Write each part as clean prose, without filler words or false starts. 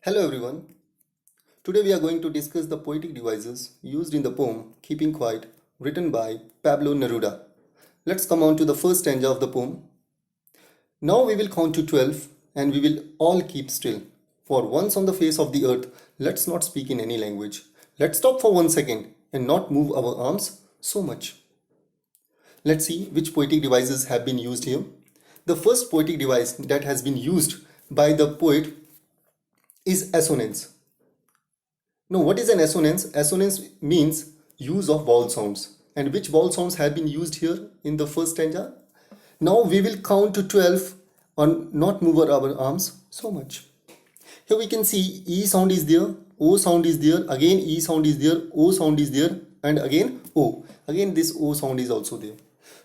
Hello everyone. Today we are going to discuss the poetic devices used in the poem Keeping Quiet, written by Pablo Neruda. Let's come on to the first stanza of the poem. Now we will count to 12 and we will all keep still. For once on the face of the earth, let's not speak in any language. Let's stop for 1 second and not move our arms so much. Let's see which poetic devices have been used here. The first poetic device that has been used by the poet is assonance. Now, what is an assonance? Assonance means use of vowel sounds. And which vowel sounds have been used here in the first stanza? Now we will count to 12 and not move our arms so much. Here we can see E sound is there, O sound is there, again E sound is there, O sound is there, and again O. Again this O sound is also there.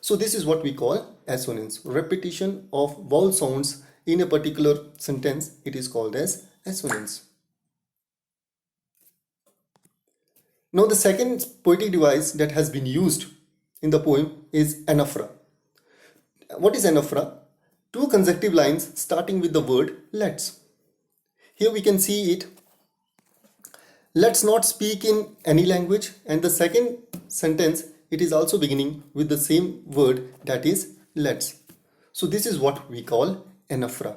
So this is what we call assonance. Repetition of vowel sounds in a particular sentence, it is called as assonance. Now the second poetic device that has been used in the poem is anaphora. What is anaphora? Two consecutive lines starting with the word let's. Here we can see it. Let's not speak in any language, and the second sentence it is also beginning with the same word, that is let's. So this is what we call anaphora.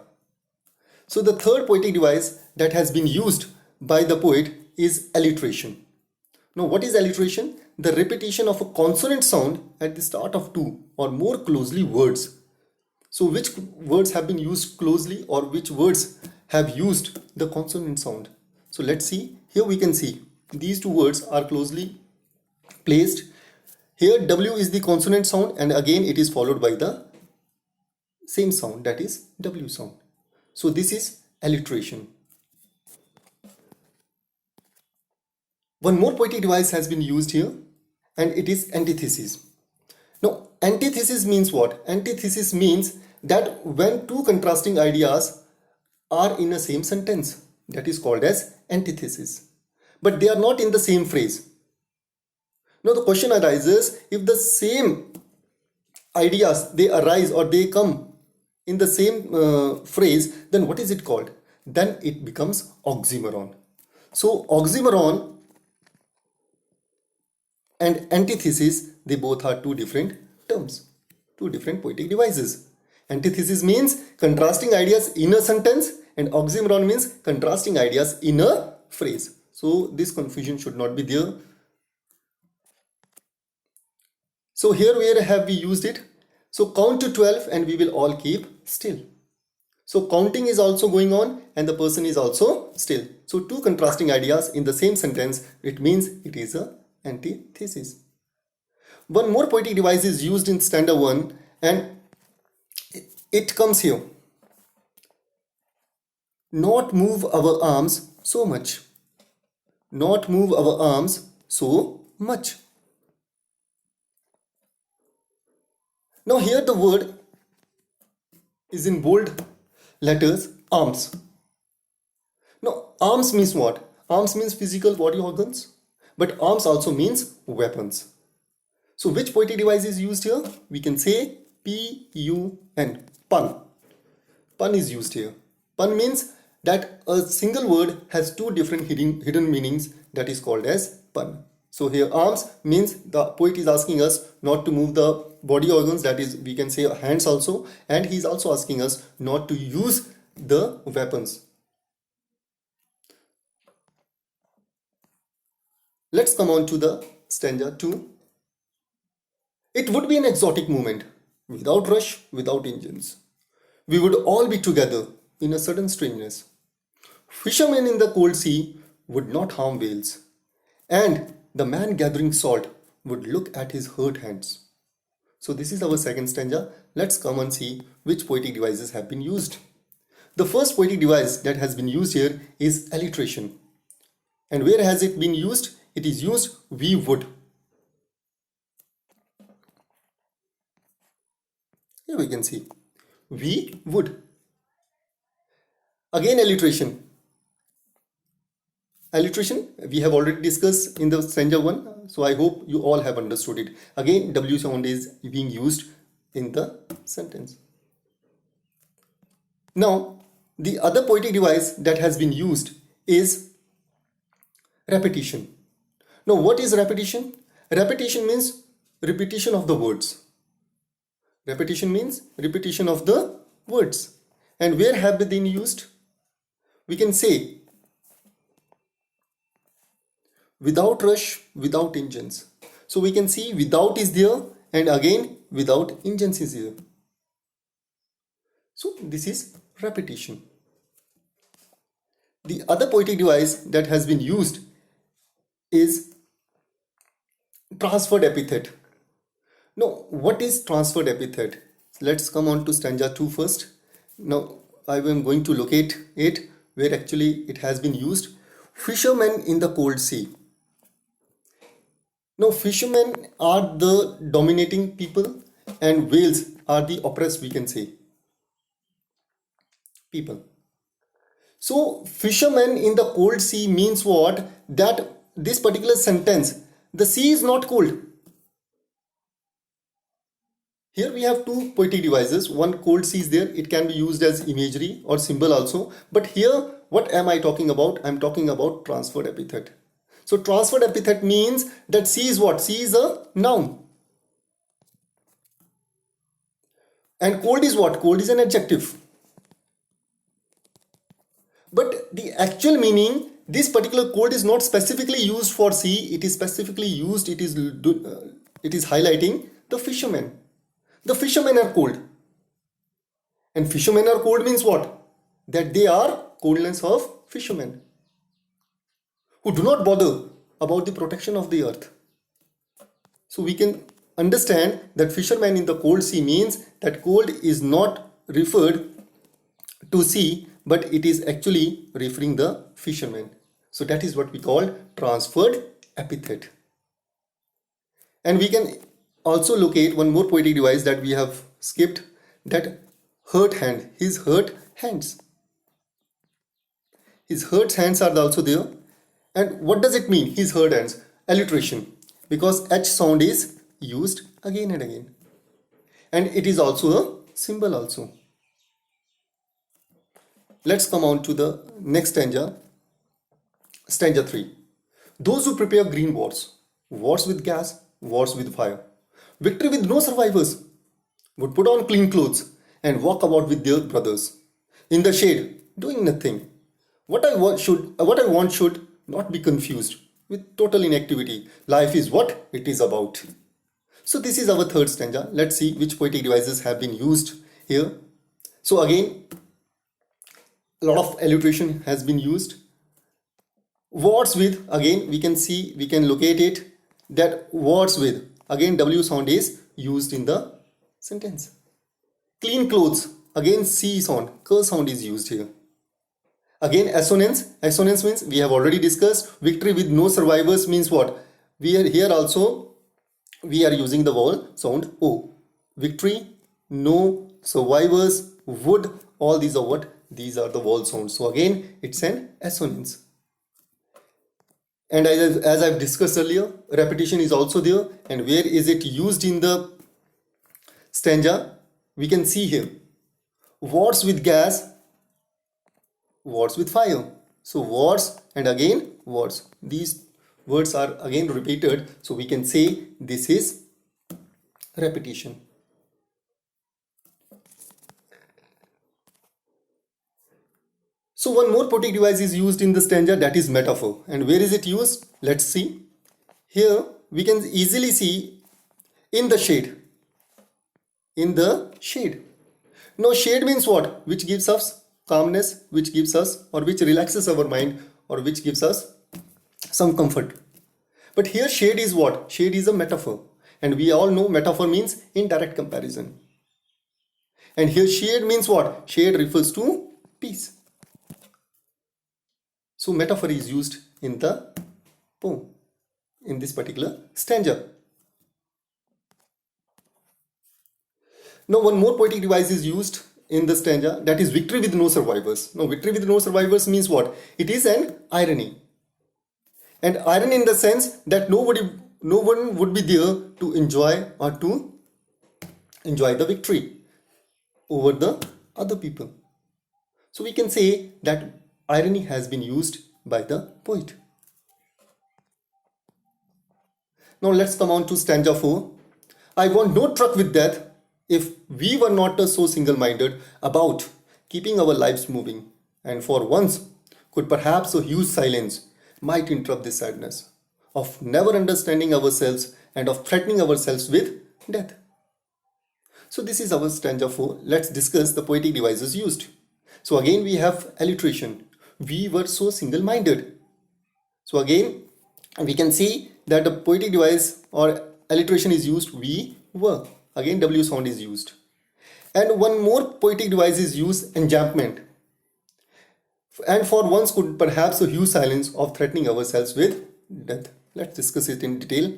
So the third poetic device that has been used by the poet is alliteration. Now what is alliteration? The repetition of a consonant sound at the start of two or more closely words. So which words have been used closely or which words have used the consonant sound? So let's see. Here we can see these two words are closely placed. Here W is the consonant sound and again it is followed by the same sound, that is W sound. So this is alliteration. One more poetic device has been used here and it is antithesis. Now antithesis means what? Antithesis means that when two contrasting ideas are in a same sentence, that is called as antithesis. But they are not in the same phrase. Now the question arises, if the same ideas they arise or they come in the same phrase, then what is it called? Then it becomes oxymoron. So oxymoron and antithesis, they both are two different terms, two different poetic devices. Antithesis means contrasting ideas in a sentence and oxymoron means contrasting ideas in a phrase. So this confusion should not be there. So here where have we used it? So count to 12 and we will all keep still. So counting is also going on and the person is also still. So two contrasting ideas in the same sentence, it means it is a antithesis. One more poetic device is used in stanza 1 and it comes here. Not move our arms so much. Not move our arms so much. Now here the word is in bold letters, arms. Now arms means what? Arms means physical body organs, but arms also means weapons. So which poetic device is used here? We can say P-U-N, pun. Pun is used here. Pun means that a single word has two different hidden meanings, that is called as pun. So here arms means the poet is asking us not to move the body organs, that is we can say hands also, and he is also asking us not to use the weapons. Let's come on to the stanza 2. It would be an exotic moment, without rush, without engines. We would all be together in a sudden strangeness. Fishermen in the cold sea would not harm whales, and the man gathering salt would look at his hurt hands. So this is our second stanza. Let's come and see which poetic devices have been used. The first poetic device that has been used here is alliteration. And where has it been used? It is used we would. Here we can see we would. Again alliteration. Alliteration we have already discussed in the stanza 1, so I hope you all have understood it. Again W sound is being used in the sentence. Now the other poetic device that has been used is repetition. Now, what is repetition? Repetition means repetition of the words. Repetition means repetition of the words. And where have they been used? We can say without rush, without engines. So we can see without is there and again without engines is here. So this is repetition. The other poetic device that has been used is transferred epithet. Now, what is transferred epithet? Let's come on to stanza 2 first. Now, I am going to locate it where actually it has been used. Fishermen in the cold sea. Now, fishermen are the dominating people and whales are the oppressed, we can say, people. So, fishermen in the cold sea means what? That this particular sentence, the sea is not cold. Here we have two poetic devices. One, cold sea is there. It can be used as imagery or symbol also. But here, what am I talking about? I'm talking about transferred epithet. So transferred epithet means that sea is what? Sea is a noun. And cold is what? Cold is an adjective. But the actual meaning, this particular cold is not specifically used for sea. It is specifically used, it is highlighting the fishermen. The fishermen are cold. And fishermen are cold means what? That they are coldness of fishermen who do not bother about the protection of the earth. So we can understand that fishermen in the cold sea means that cold is not referred to sea, but it is actually referring the fishermen. So that is what we call transferred epithet. And we can also locate one more poetic device that we have skipped, that hurt hand, his hurt hands. His hurt hands are also there. And what does it mean, his hurt hands? Alliteration, because H sound is used again and again. And it is also a symbol also. Let's come on to the next stanza, stanza 3. Those who prepare green wars, wars with gas, wars with fire, victory with no survivors, would put on clean clothes and walk about with their brothers in the shade, doing nothing. What I want should not be confused with total inactivity. Life is what it is about. So this is our third stanza. Let's see which poetic devices have been used here. So again, a lot of alliteration has been used. Words with, again we can locate it, that words with, again W sound is used in the sentence. Clean clothes, again C sound, K sound is used here. Again assonance means we have already discussed. Victory with no survivors means what? We are here also, we are using the vowel sound O. Victory, no, survivors, would, all these are what? These are the vowel sounds. So again, it's an assonance. And as I've discussed earlier, repetition is also there. And where is it used in the stanza? We can see here. Wars with gas, wars with fire. So wars and again wars. These words are again repeated. So we can say this is repetition. So one more poetic device is used in the stanza, that is metaphor. And where is it used? Let's see. Here we can easily see in the shade. In the shade. Now shade means what? Which gives us calmness, which gives us or which relaxes our mind or which gives us some comfort. But here shade is what? Shade is a metaphor. And we all know metaphor means indirect comparison. And here shade means what? Shade refers to peace. So metaphor is used in the poem, in this particular stanza. Now one more poetic device is used in the stanza, that is victory with no survivors. Now victory with no survivors means what? It is an irony. And irony in the sense that no one would be there to enjoy or to enjoy the victory over the other people. So we can say that irony has been used by the poet. Now let's come on to stanza 4. I want no truck with death if we were not so single-minded about keeping our lives moving, and for once could perhaps a huge silence might interrupt this sadness of never understanding ourselves and of threatening ourselves with death. So this is our stanza 4. Let's discuss the poetic devices used. So again we have alliteration. We were so single-minded. So again we can see that the poetic device or alliteration is used, we were. Again W sound is used. And one more poetic device is used, enjambment. And for once could perhaps a huge silence of threatening ourselves with death. Let's discuss it in detail.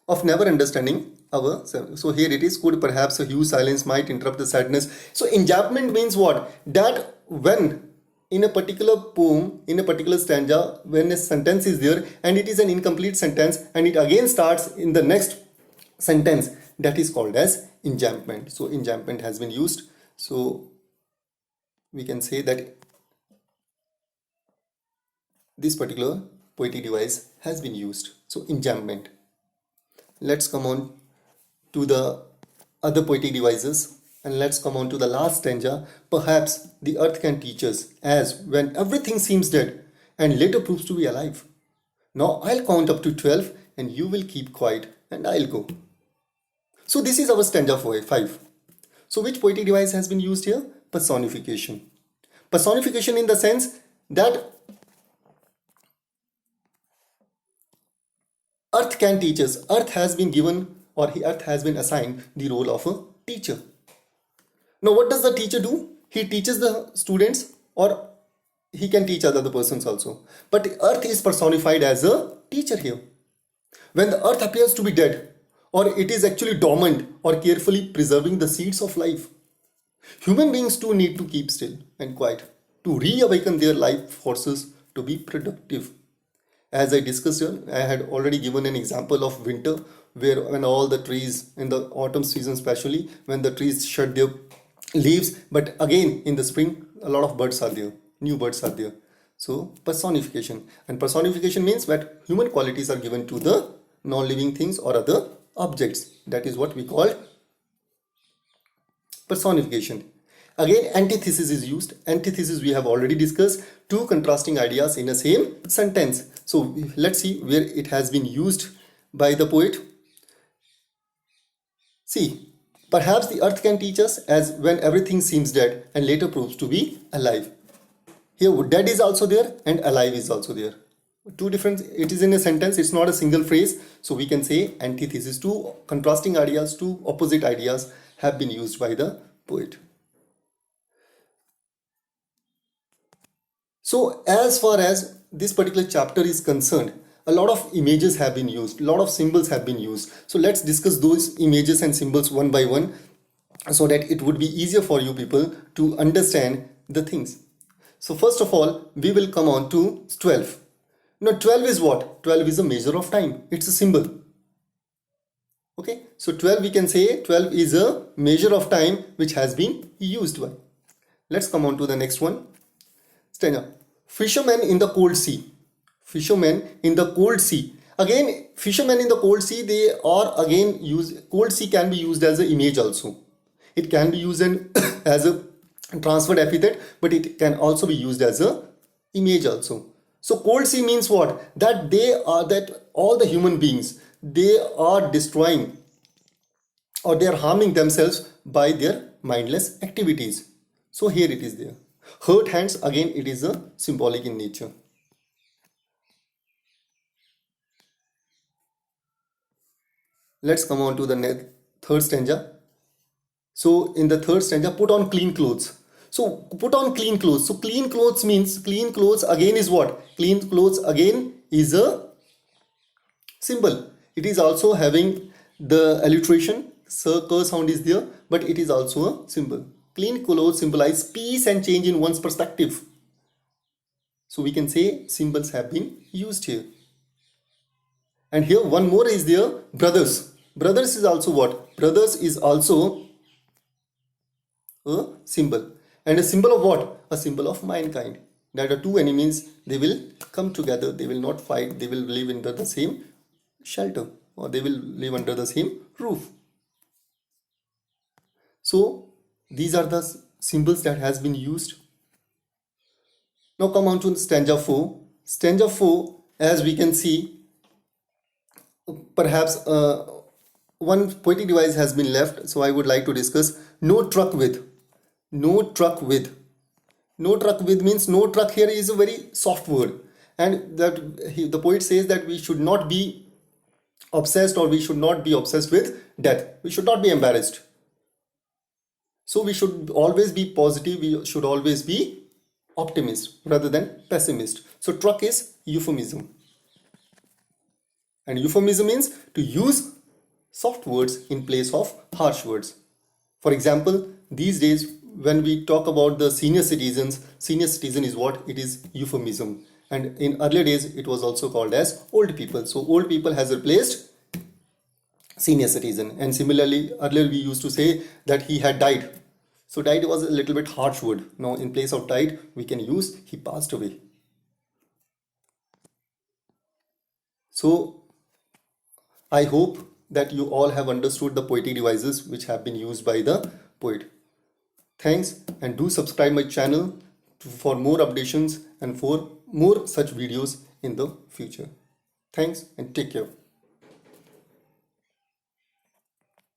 Of never understanding ourselves. So here it is, could perhaps a huge silence might interrupt the sadness. So enjambment means what? That when in a particular poem, in a particular stanza, when a sentence is there and it is an incomplete sentence and it again starts in the next sentence, that is called as enjambment. So enjambment has been used. So we can say that this particular poetic device has been used. So enjambment. Let's come on to the other poetic devices. And let's come on to the last stanza. Perhaps the earth can teach us, as when everything seems dead and later proves to be alive. Now I'll count up to 12 and you will keep quiet and I'll go. So this is our stanza 5. So which poetic device has been used here? Personification. Personification in the sense that earth can teach us. Earth has been given or earth has been assigned the role of a teacher. Now what does the teacher do? He teaches the students or he can teach other persons also. But earth is personified as a teacher here. When the earth appears to be dead or it is actually dormant or carefully preserving the seeds of life, human beings too need to keep still and quiet to reawaken their life forces to be productive. As I discussed here, I had already given an example of winter where when all the trees in the autumn season especially, when the trees shed their leaves, but again in the spring a lot of birds are there, new birds are there. So personification, and personification means that human qualities are given to the non-living things or other objects. That is what we call personification. Again antithesis is used. Antithesis we have already discussed, two contrasting ideas in a same sentence. So let's see where it has been used by the poet. See, perhaps the earth can teach us, as when everything seems dead and later proves to be alive. Here dead is also there and alive is also there. Two different, it is in a sentence, it's not a single phrase. So we can say antithesis, two contrasting ideas, two opposite ideas have been used by the poet. So as far as this particular chapter is concerned, a lot of images have been used, a lot of symbols have been used. So let's discuss those images and symbols one by one so that it would be easier for you people to understand the things. So first of all, we will come on to 12. Now 12 is what? 12 is a measure of time. It's a symbol. Okay, so 12 we can say 12 is a measure of time which has been used by. Let's come on to the next one. Stanza. Fishermen in the cold sea. Fishermen in the cold sea. Again, fishermen in the cold sea, they are again used. Cold sea can be used as an image also. It can be used as a transferred epithet, but it can also be used as a image also. So cold sea means what? That they are, that all the human beings, they are destroying or they are harming themselves by their mindless activities. So here it is there. Hurt hands, again it is a symbolic in nature. Let's come on to the third stanza. So in the third stanza, put on clean clothes. So put on clean clothes. So clean clothes means, clean clothes again is what? Clean clothes again is a symbol. It is also having the alliteration. Circle sound is there, but it is also a symbol. Clean clothes symbolize peace and change in one's perspective. So we can say symbols have been used here. And here one more is there, brothers. Brothers is also what? Brothers is also a symbol. And a symbol of what? A symbol of mankind. That are two enemies, they will come together, they will not fight, they will live under the same shelter, or they will live under the same roof. So these are the symbols that has been used. Now come on to stanza 4. Stanza 4, as we can see, perhaps one poetic device has been left, so I would like to discuss no truck with. No truck with. No truck with means no truck here is a very soft word, and that the poet says that we should not be obsessed, or we should not be obsessed with death. We should not be embarrassed. So we should always be positive, we should always be optimist rather than pessimist. So truck is euphemism. And euphemism means to use soft words in place of harsh words. For example, these days when we talk about the senior citizen is what? It is euphemism. And in earlier days it was also called as old people. So old people has replaced senior citizen. And similarly, earlier we used to say that he had died. So died was a little bit harsh word. Now in place of died, we can use he passed away. So I hope that you all have understood the poetic devices which have been used by the poet. Thanks, and do subscribe my channel for more updates and for more such videos in the future. Thanks and take care.